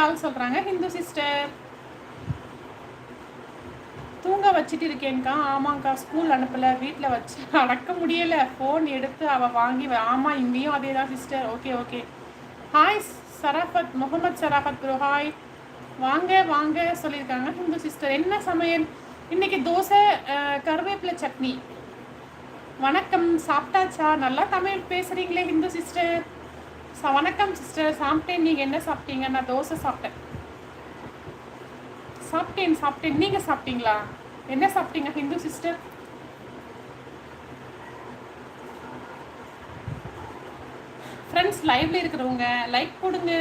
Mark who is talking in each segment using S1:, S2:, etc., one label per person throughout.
S1: ஆள் சொல்கிறாங்க ஹிந்து சிஸ்டர். தூங்க வச்சுட்டு இருக்கேன்க்கா. ஆமாங்க்கா, ஸ்கூல் அனுப்பலை, வீட்டில் வச்சு அடக்க முடியலை. ஃபோன் எடுத்து அவள் வாங்கி ஆமாம், இங்கேயும் அதே தான் sister. Okay okay. Hi Sharafat, Mohammed Sharafat bro, hi. வாங்க வாங்க சொல்லியிருக்காங்க ஹிந்து சிஸ்டர். என்ன சமையல் இன்னைக்கு? தோசை, கருவேப்பிலை சட்னி. வணக்கம், சாப்பிட்டாச்சா? நல்லா தமிழ் பேசுகிறீங்களே ஹிந்து சிஸ்டர். வணக்கம் சிஸ்டர், சாப்பிட்டேன். நீங்கள் என்ன சாப்பிட்டீங்க? நான் தோசை சாப்பிட்டேன். சாப்பிட்டேன். நீங்கள் சாப்பிட்டீங்களா? என்ன சாப்பிட்டீங்க ஹிந்து சிஸ்டர்? ஃப்ரெண்ட்ஸ், லைவ்ல இருக்கிறவங்க லைக் போடுங்க.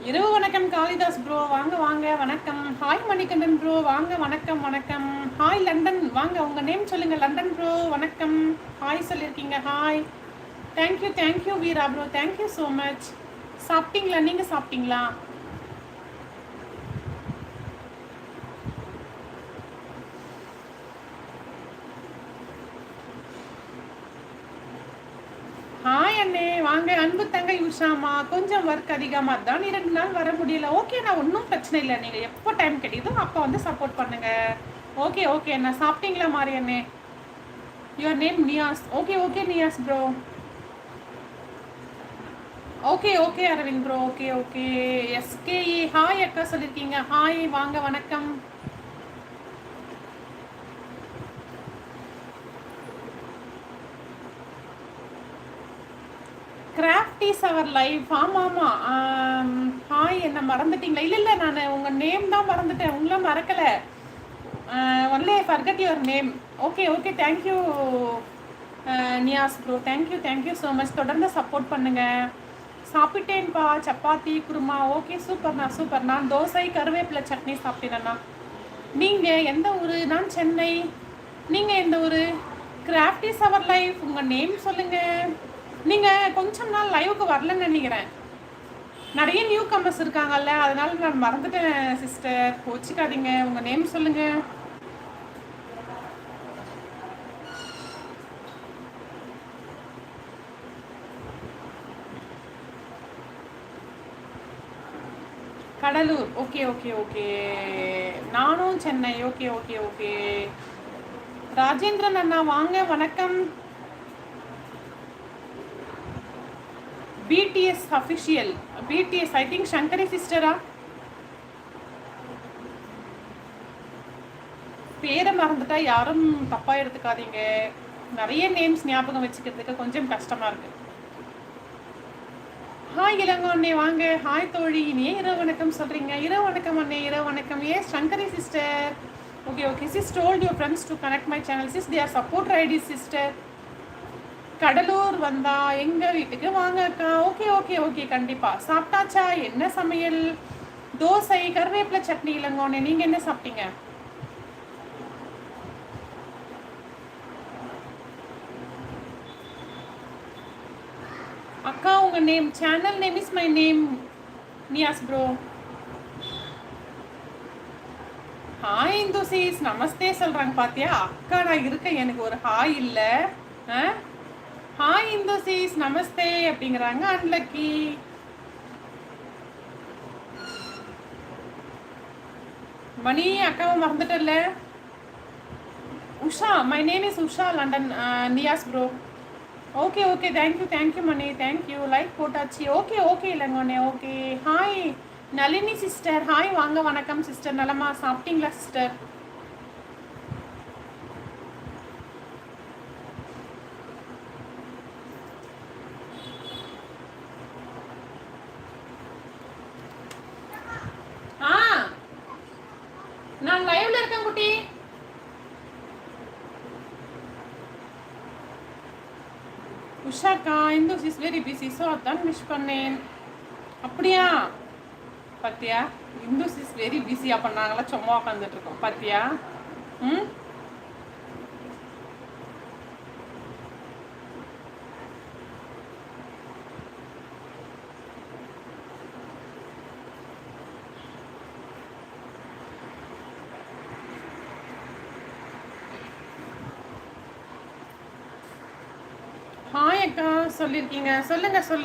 S1: இரவு வணக்கம் காளிதாஸ் ப்ரோ, வாங்க வாங்க. வணக்கம். ஹாய் மணிகண்டன் ப்ரோ, வாங்க. வணக்கம் வணக்கம். ஹாய் லண்டன், வாங்க. உங்கள் நேம் சொல்லுங்கள். லண்டன் ப்ரோ, வணக்கம். ஹாய் சொல்லியிருக்கீங்க. ஹாய். தேங்க்யூ வீரா ப்ரோ, தேங்க்யூ ஸோ மச். சாப்பிட்டீங்களா? நீங்கள் சாப்பிட்டீங்களா? ஹாய் அண்ணே, வாங்க. அன்பு தங்கை உஷாமா, கொஞ்சம் ஒர்க் அதிகமாக தான் 2 நாள் வர முடியல. ஓகே, நான் ஒன்றும் பிரச்சனை இல்லை. நீங்கள் எப்போ டைம் கிடைக்குதோ அப்போ வந்து சப்போர்ட் பண்ணுங்க. ஓகே ஓகே அண்ணா. சாப்பிட்டீங்களா மாறி அண்ணே? Your name Niyas. Okay okay Niyas bro. Okay Aravind bro. Okay. SKE hi அக்கா சொல்லியிருக்கீங்க. ஹாய், வாங்க. வணக்கம். Craft is our life. ஆமாம். ஹாய், என்ன மறந்துட்டீங்களா? இல்லை, நான் உங்கள் நேம் தான் மறந்துட்டேன், உங்களை மறக்கலை. Only I forgot your name. Okay thank you Niyas bro, thank you so much. தொடர்ந்து சப்போர்ட் பண்ணுங்கள். சாப்பிட்டேன்ப்பா, சப்பாத்தி குருமா. Okay, super. நான் தோசை கருவேப்பிலை சட்னி சாப்பிட்டேன்ண்ணா. நீங்கள் எந்த ஊர்? நான் சென்னை. நீங்கள் எந்த ஊர்? Craft is our life. உங்கள் நேம் சொல்லுங்கள். நீங்கள் கொஞ்சம் நாள் லைவுக்கு வரலன்னு நினைக்கிறேன். நிறைய நியூ கமர்ஸ் இருக்காங்கல்ல, அதனால நான் மறந்துட்டேன் சிஸ்டர், கோச்சிக்காதீங்க. உங்கள் நேம் சொல்லுங்கள். கடலூர். ஓகே. நானும் சென்னை. ஓகே. ராஜேந்திரன் அண்ணா, வாங்க. வணக்கம். BTS official. BTS I think Sankari சிஸ்டரா? பேரை மறந்துட்டா யாரும் தப்பாக எடுத்துக்காதீங்க. நிறைய நேம்ஸ் ஞாபகம் வச்சுக்கிறதுக்கு கொஞ்சம் கஷ்டமாக இருக்கு. ஹாய் இளங்கோ அண்ணே, வாங்க. ஹாய் தோழி, இனியே இரவு வணக்கம் சொல்கிறீங்க. இரவு வணக்கம் அண்ணே, இரவு வணக்கம். ஏ Sankari sister. Okay. Sis told your friends to connect my channel. Sis, they are support ID sister. Cuddalore வந்தா எங்கள் வீட்டுக்கு வாங்க அக்கா. ஓகே கண்டிப்பாக. சாப்பிட்டாச்சா? என்ன சமையல்? தோசை கருவேப்பிலை சட்னி. இல்லைங்கண்ணே, நீங்கள் என்ன சாப்பிட்டீங்க? அக்கா, உங்கள் name, channel name is my name Niyas bro. Hi Indu sis, namaste சொல்கிறாங்க. பார்த்தியா அக்கா, நான் இருக்கேன், எனக்கு ஒரு ஹாய் இல்லை. ஹாய் இந்துசிஸ், நமஸ்தே அப்படிங்கிறாங்க. அன்லக்கி. மணி அக்காவை மறந்துட்டல. Usha, my name is Usha London Niyas bro. Okay thank you Mani, thank you. Like போட்டாச்சு. ஓகே இல்லைங்கண்ணே. Okay. Hi Nalini sister, hi, வாங்க. வணக்கம் சிஸ்டர். நலமா? சாப்பிட்டீங்களா சிஸ்டர்? நான் லைவ்ல இருக்கேன் குட்டி. உஷாக்கா, Indus is very busy, so அதான் மிஸ் பண்ணேன். அப்படியா? பார்த்தியா, இந்துஸ் இஸ் வெரி பிஸி. அப்போ நாங்களாம் சும்மா உட்காந்துட்டு இருக்கோம். பார்த்தியா? ஹாய் அக்கா சொல்லியிருக்கீங்க. சொல்லுங்க.